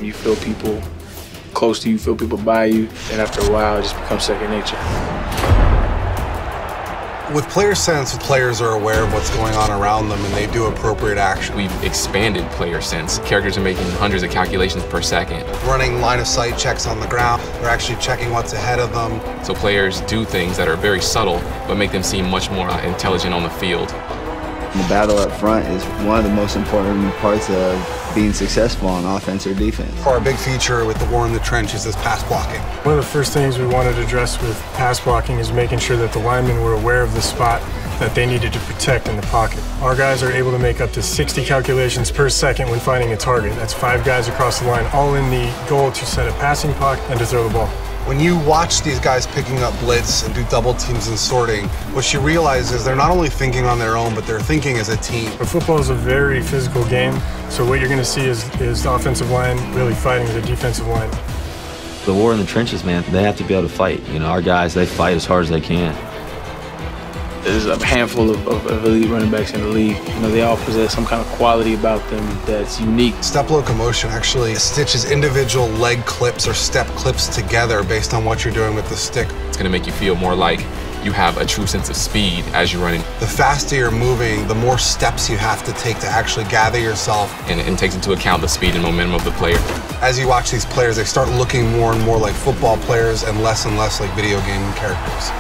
You feel people close to you, feel people by you, and after a while, it just becomes second nature. With player sense, players are aware of what's going on around them and they do appropriate action. We've expanded player sense. Characters are making hundreds of calculations per second. Running line of sight checks on the ground. They're actually checking what's ahead of them. So players do things that are very subtle, but make them seem much more intelligent on the field. The battle up front is one of the most important parts of being successful on offense or defense. Our big feature with the war in the trenches is pass blocking. One of the first things we wanted to address with pass blocking is making sure that the linemen were aware of the spot that they needed to protect in the pocket. Our guys are able to make up to 60 calculations per second when finding a target. That's 5 guys across the line, all in the goal to set a passing pocket and to throw the ball. When you watch these guys picking up blitz and do double teams and sorting, what you realize is they're not only thinking on their own, but they're thinking as a team. But football is a very physical game, so what you're going to see is the offensive line really fighting the defensive line. The war in the trenches, man, they have to be able to fight. You know, our guys, they fight as hard as they can. There's a handful of elite running backs in the league. You know, they all possess some kind of quality about them that's unique. Step locomotion actually stitches individual leg clips or step clips together based on what you're doing with the stick. It's going to make you feel more like you have a true sense of speed as you're running. The faster you're moving, the more steps you have to take to actually gather yourself. And it takes into account the speed and momentum of the player. As you watch these players, they start looking more and more like football players and less like video game characters.